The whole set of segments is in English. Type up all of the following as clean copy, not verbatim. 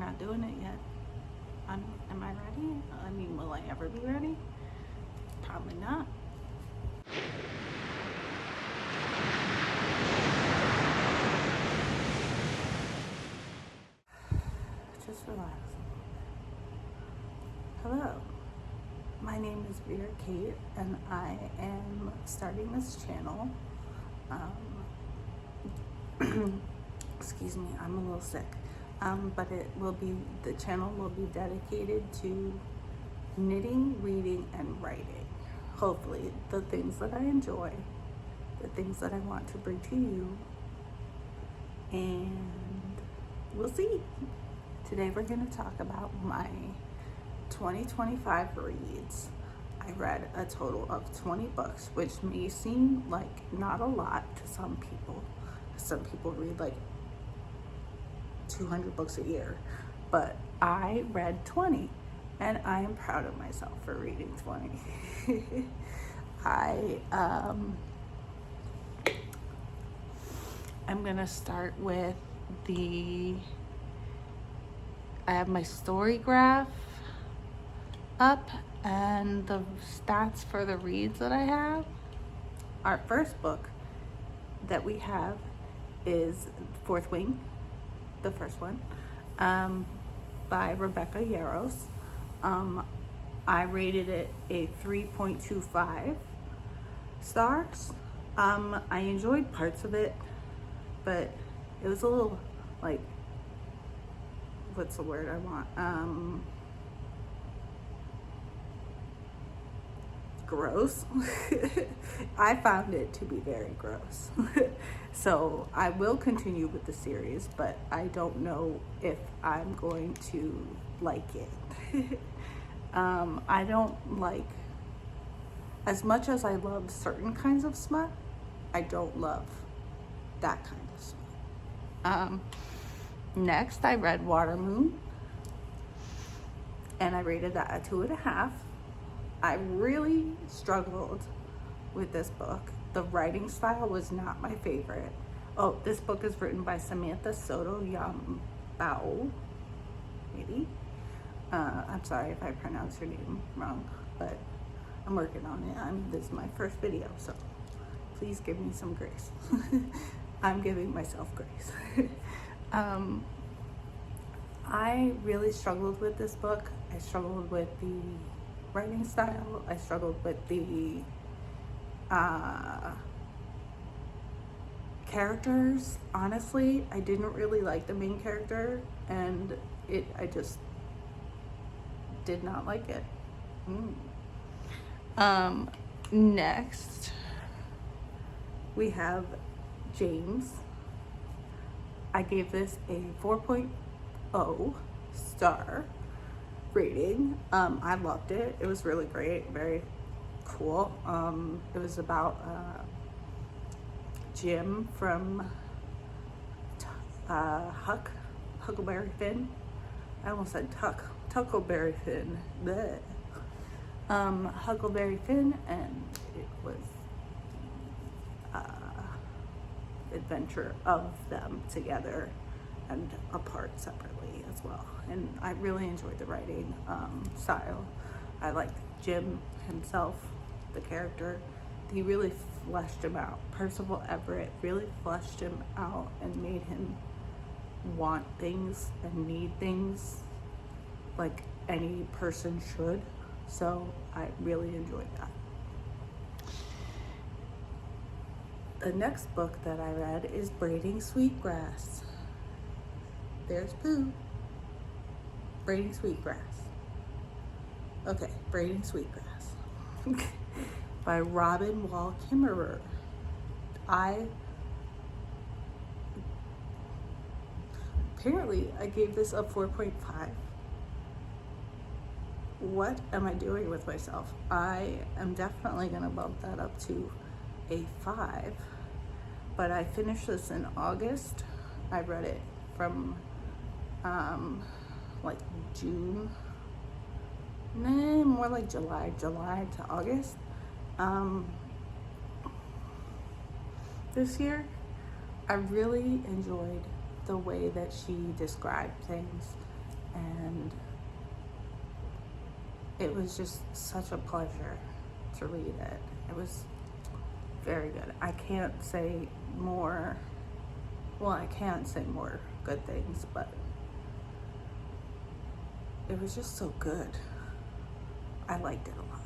not doing it yet. Am I ready? I mean, will I ever be ready? Probably not. Just relax. Hello, my name is VeraCait, and I am starting this channel. Excuse me, I'm a little sick. But the channel will be dedicated to knitting, reading, and writing. Hopefully, the things that I enjoy, the things that I want to bring to you, and we'll see. Today we're going to talk about my 2025 reads. I read a total of 20 books, which may seem like not a lot to some people. Some people read like 200 books a year, but I read 20, and I am proud of myself for reading 20. I'm gonna start with I have my story graph up and the stats for the reads that I have. Our first book that we have is Fourth Wing, the first one, by Rebecca Yarros. I rated it a 3.25 stars. I enjoyed parts of it, but it was a little like, what's the word I want? Gross. I found it to be very gross. So I will continue with the series, but I don't know if I'm going to like it. I don't like, as much as I love certain kinds of smut, I don't love that kind of smut. Next, I read Water Moon, and I rated that a 2.5. I really struggled with this book. The writing style was not my favorite. Oh, this book is written by Samantha Sotto Yambao, maybe. I'm sorry if I pronounce her name wrong, but I'm working on it. This is my first video, so please give me some grace. I'm giving myself grace. I really struggled with this book. I struggled with the writing style. I struggled with the characters. Honestly, I didn't really like the main character, and I just did not like it. Next, we have James. I gave this a 4.0 star rating. I loved it. It was really great, very cool. It was about Jim from Huckleberry Finn. I almost said Huckleberry Finn. Bleh. Huckleberry Finn, and it was adventure of them together and apart separately as well. And I really enjoyed the writing style. I liked Jim himself, the character. He really fleshed him out. Percival Everett really fleshed him out and made him want things and need things like any person should. So I really enjoyed that. The next book that I read is Braiding Sweetgrass. There's Pooh. Braiding Sweetgrass. Okay, Braiding Sweetgrass. By Robin Wall Kimmerer. Apparently I gave this a 4.5. What am I doing with myself? I am definitely gonna bump that up to a 5. But I finished this in August. I read it from like June, more like July to August this year. I really enjoyed the way that she described things and it was just such a pleasure to read it. It was very good. I can't say more, well, I can't say more good things, but it was just so good. I liked it a lot.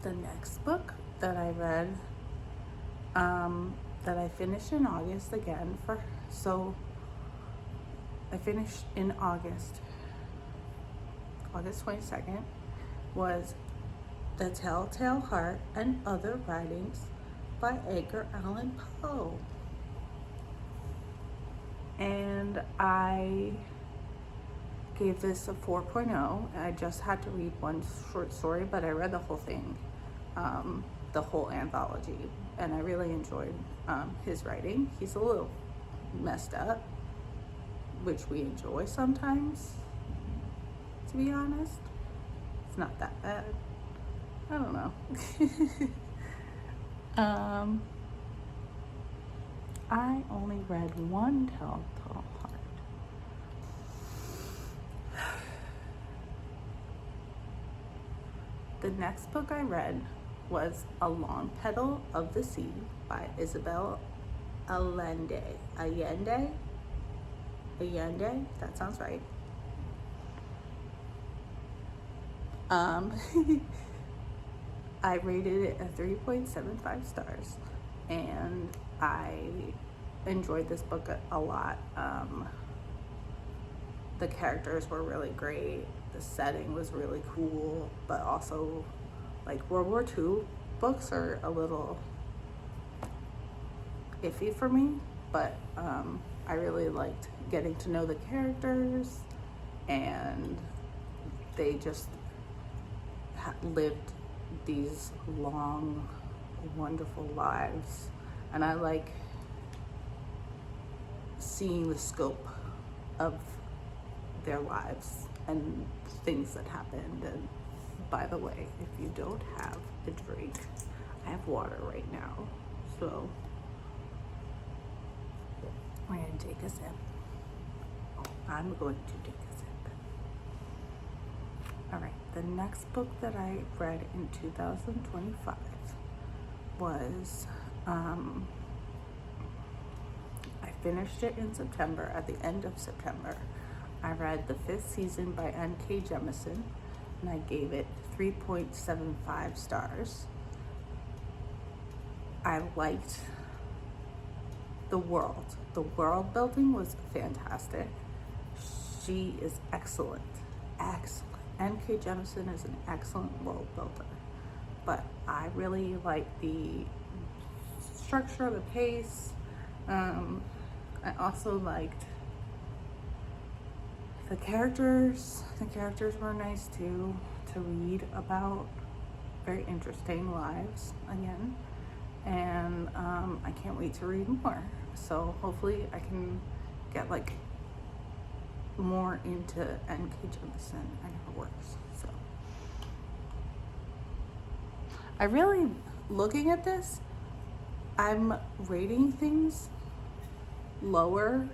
The next book that I read, that I finished in August again, I finished in August 22nd, was The Telltale Heart and Other Writings by Edgar Allan Poe. And I gave this a 4.0. I just had to read one short story, but I read the whole thing, the whole anthology, and I really enjoyed his writing. He's a little messed up, which we enjoy sometimes, to be honest. It's not that bad. I don't know. I only read one Telltale Heart. The next book I read was A Long Petal of the Sea by Isabel Allende. Allende? That sounds right. I rated it at 3.75 stars, and I enjoyed this book a lot. The characters were really great. The setting was really cool, but also, like, World War II books are a little iffy for me, but I really liked getting to know the characters, and they just lived these long, wonderful lives, and I like seeing the scope of their lives and things that happened. And by the way, if you don't have a drink, I have water right now, so I'm going to take a sip. I'm going to take a sip. All right, the next book that I read in 2025 was, I finished it in September, at the end of September. I read the 5th season by N.K. Jemisin, and I gave it 3.75 stars. I liked the world. The world building was fantastic. She is excellent. N.K. Jemisin is an excellent world builder. But I really like the structure of the pace. I also liked the characters. The characters were nice too, to read about. Very interesting lives again. And I can't wait to read more. So hopefully I can get like more into N.K. Jemisin and her works. So I really, looking at this, I'm rating things lower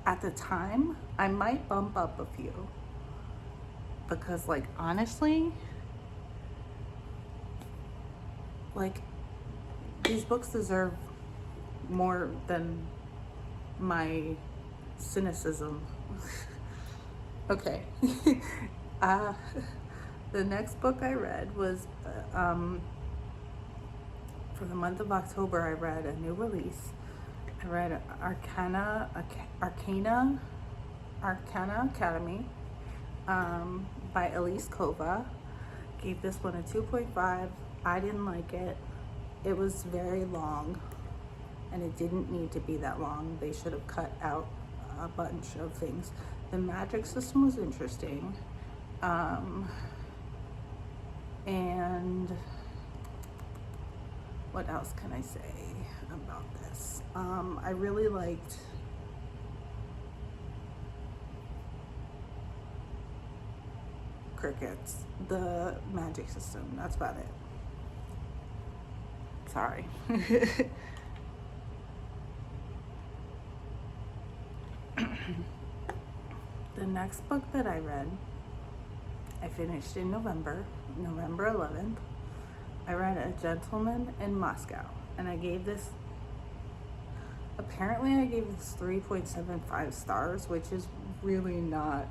at the time. I might bump up a few because, like, honestly, like, these books deserve more than my cynicism. Okay. The next book I read was for the month of October. I read a new release. I read Arcana Academy by Elise Kova. Gave this one a 2.5. I didn't like it. It was very long, and it didn't need to be that long. They should have cut out a bunch of things. The magic system was interesting. And what else can I say about this? I really liked crickets, the magic system. That's about it. Sorry. The next book that I read, I finished in November 11th. I read A Gentleman in Moscow, and apparently I gave this 3.75 stars, which is really not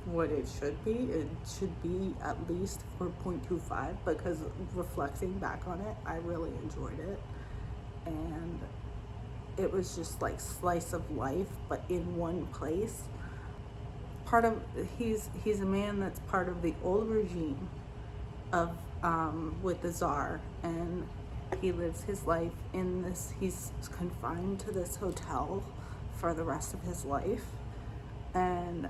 what it should be. It should be at least 4.25, because reflecting back on it, I really enjoyed it. And it was just like slice of life, but in one place. He's a man that's part of the old regime of with the Tsar, and he lives his life in this. He's confined to this hotel for the rest of his life, and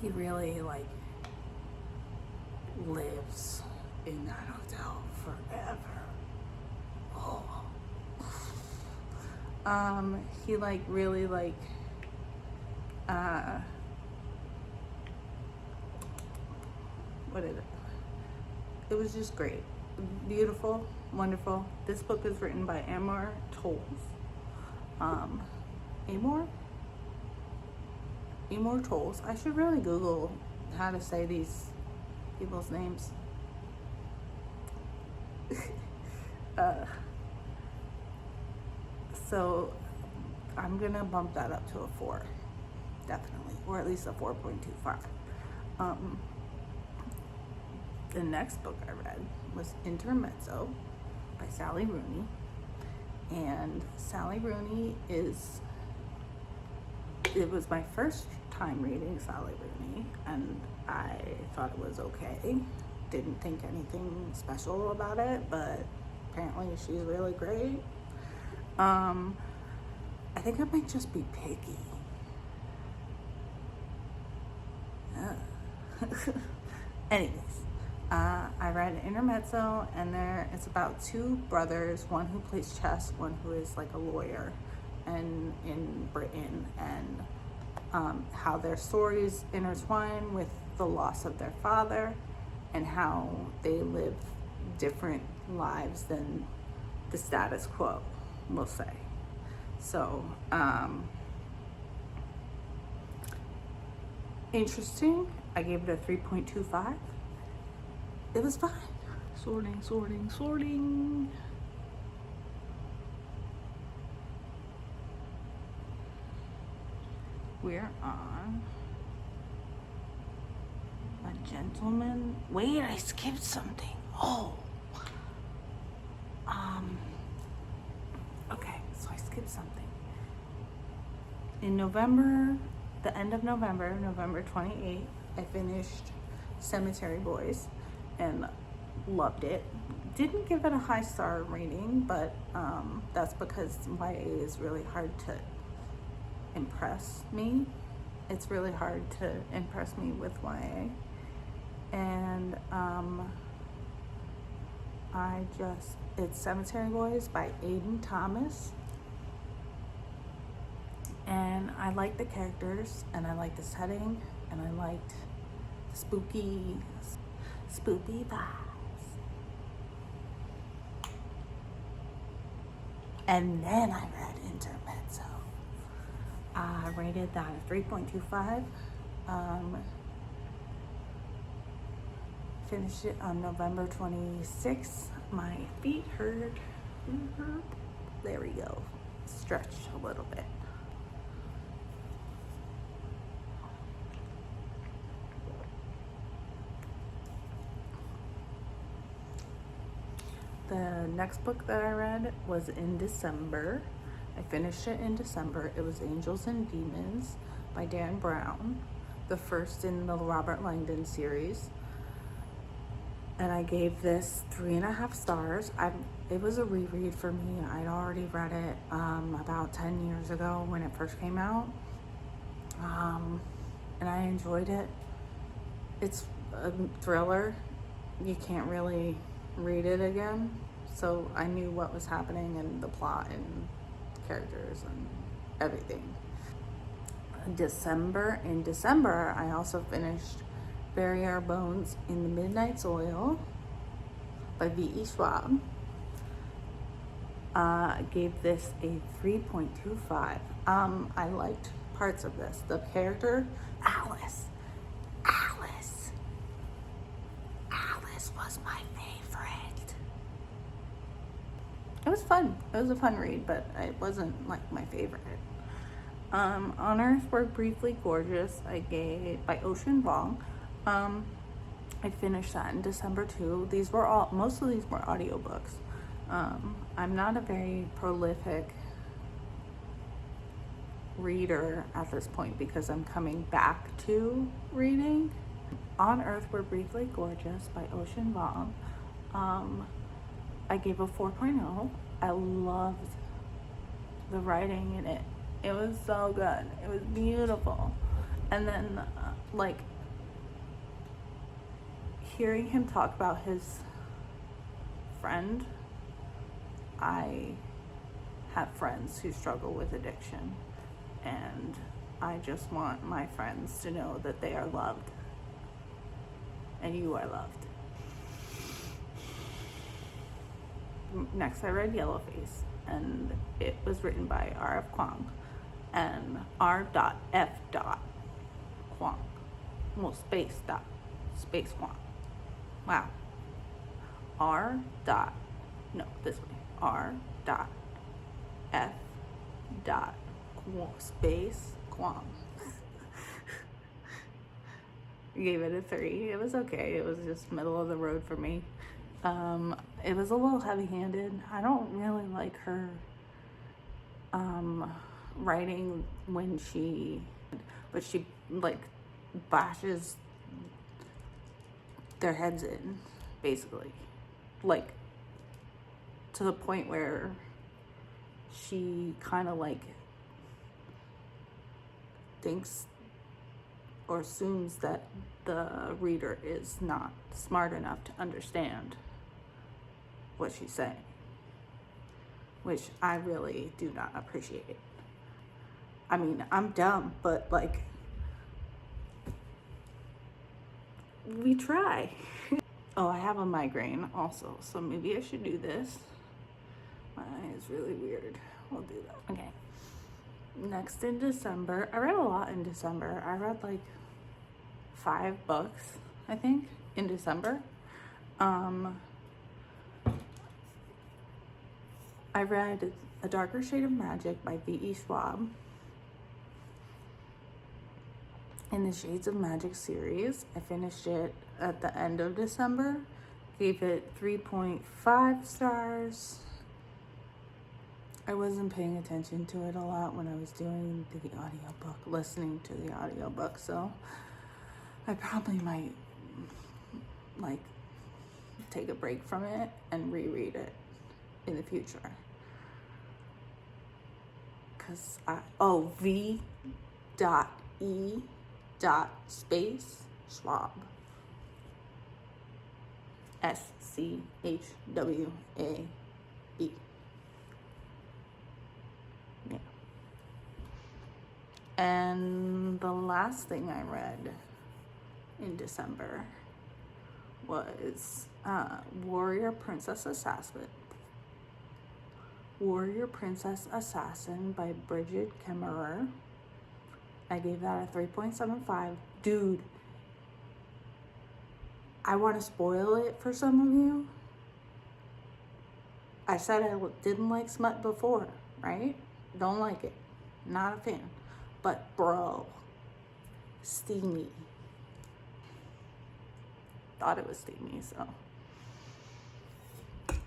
he really like lives in that hotel forever. Oh. He like really like what is it? It was just great. Beautiful, wonderful. This book is written by Amor Towles. Amor Towles. I should really Google how to say these people's names. So I'm gonna bump that up to a 4, definitely, or at least a 4.25. The next book I read was Intermezzo by Sally Rooney, and Sally Rooney it was my first time reading Sally Rooney, and I thought it was okay. Didn't think anything special about it, but apparently she's really great. I think I might just be picky. Anyways, I read Intermezzo, and it's about 2 brothers, one who plays chess, one who is like a lawyer, and in Britain, and how their stories intertwine with the loss of their father, and how they live different lives than the status quo, we'll say. So, interesting. I gave it a 3.25. It was fine. Sorting. We're on A Gentleman. Wait, I skipped something. Oh. Okay, so I skipped something. In November, the end of November 28th, I finished Cemetery Boys and loved it. Didn't give it a high star rating, but that's because YA is really hard to impress me. It's really hard to impress me with YA. And it's Cemetery Boys by Aiden Thomas. And I liked the characters, and I liked the setting, and I liked spooky vibes. And then I read Intermezzo. I rated that a 3.25. Finished it on November 26th. My feet hurt. There we go. Stretched a little bit. The next book that I read was in December. I finished it in December. It was Angels and Demons by Dan Brown, the first in the Robert Langdon series. And I gave this 3.5 stars. It was a reread for me. I'd already read it about 10 years ago when it first came out. And I enjoyed it. It's a thriller. You can't really read it again. So I knew what was happening and the plot and characters and everything. In December, I also finished Bury Our Bones in the Midnight's Oil by V.E. Schwab. I gave this a 3.25. I liked parts of this. The character, Alice. Alice was my favorite. It was fun. It was a fun read, but it wasn't like my favorite. On Earth We're Briefly Gorgeous, I gave by Vuong. I finished that in December too. Most of these were audiobooks. I'm not a very prolific reader at this point because I'm coming back to reading. On Earth We're Briefly Gorgeous by Vuong. I gave a 4.0. I loved the writing in it. It was so good. It was beautiful. And then like hearing him talk about his friend, I have friends who struggle with addiction, and I just want my friends to know that they are loved, and you are loved. Next, I read Yellowface, and it was written by R.F. Kuang and R.F. Kuang. Well, space Kuang. Wow. This way. R.F. Space Kuang. Gave it a 3. It was okay. It was just middle of the road for me. It was a little heavy-handed. I don't really like her writing when she like bashes their heads in, basically, like to the point where she kind of like thinks or assumes that the reader is not smart enough to understand what she's saying, which I really do not appreciate. I mean, I'm dumb, but like, we try. Oh, I have a migraine also, so maybe I should do this. My eye is really weird. We'll do that. Okay. Next, in December, I read a lot in December. I read like 5 books, I think, in December. I read A Darker Shade of Magic by V.E. Schwab in the Shades of Magic series. I finished it at the end of December. Gave it 3.5 stars. I wasn't paying attention to it a lot when I was doing the audiobook, listening to the audiobook, so I probably might like take a break from it and reread it in the future. Cause V.E. Space Schwab. SCHWAB. Yeah. And the last thing I read in December was Warrior Princess Assassin by Bridget Kimmerer. I gave that a 3.75. Dude, I want to spoil it for some of you. I said I didn't like smut before, right? Don't like it. Not a fan. But bro, steamy. Thought it was steamy, so.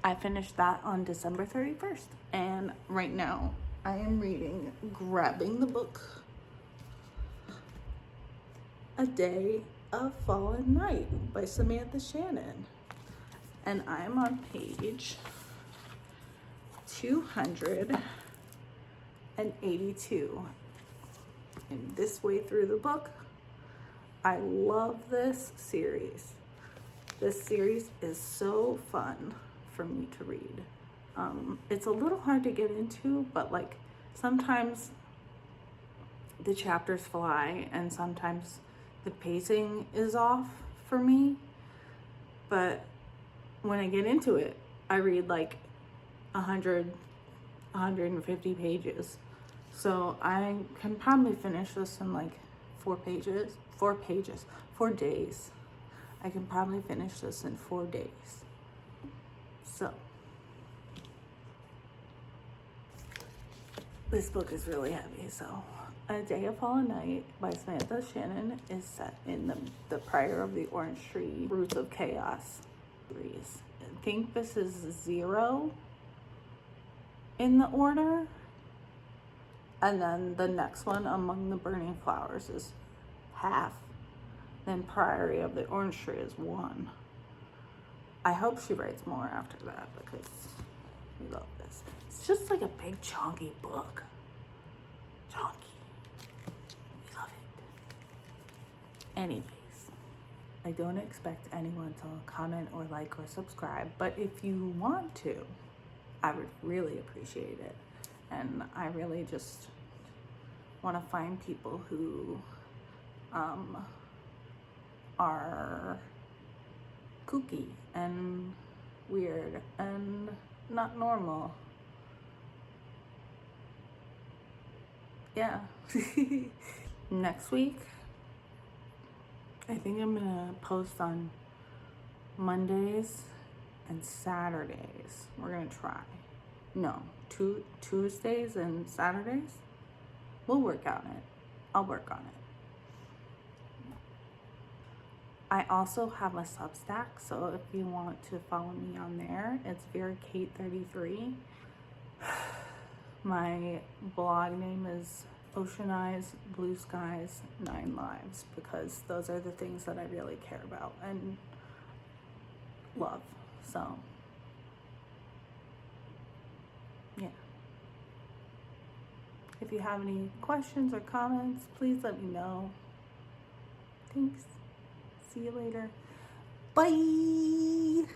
I finished that on December 31st. And right now, I am reading Grabbing the Book, A Day of Fallen Night by Samantha Shannon. And I'm on page 282. And this way through the book, I love this series. This series is so fun for me to read. It's a little hard to get into, but like sometimes the chapters fly and sometimes the pacing is off for me. But when I get into it, I read like 100, 150 pages. So I can probably finish this in like 4 days. I can probably finish this in 4 days. So this book is really heavy. So A Day of Fallen Night by Samantha Shannon is set in the Prior of the Orange Tree, Roots of Chaos series. I think this is 0 in the order. And then the next one, Among the Burning Flowers, is half. Then Priory of the Orange Tree is 1. I hope she writes more after that because we love this. It's just like a big chunky book. Chunky. We love it. Anyways, I don't expect anyone to comment or like or subscribe, but if you want to, I would really appreciate it. And I really just want to find people who are kooky and weird and not normal. Yeah. Next week, I think I'm gonna post on Mondays and Saturdays. We're gonna try. No, Tuesdays and Saturdays. We'll work on it. I'll work on it. I also have a Substack, so if you want to follow me on there, it's VeraCait 33. My blog name is Ocean Eyes, Blue Skies, 9 Lives, because those are the things that I really care about and love. So, yeah. If you have any questions or comments, please let me know. Thanks. See you later. Bye.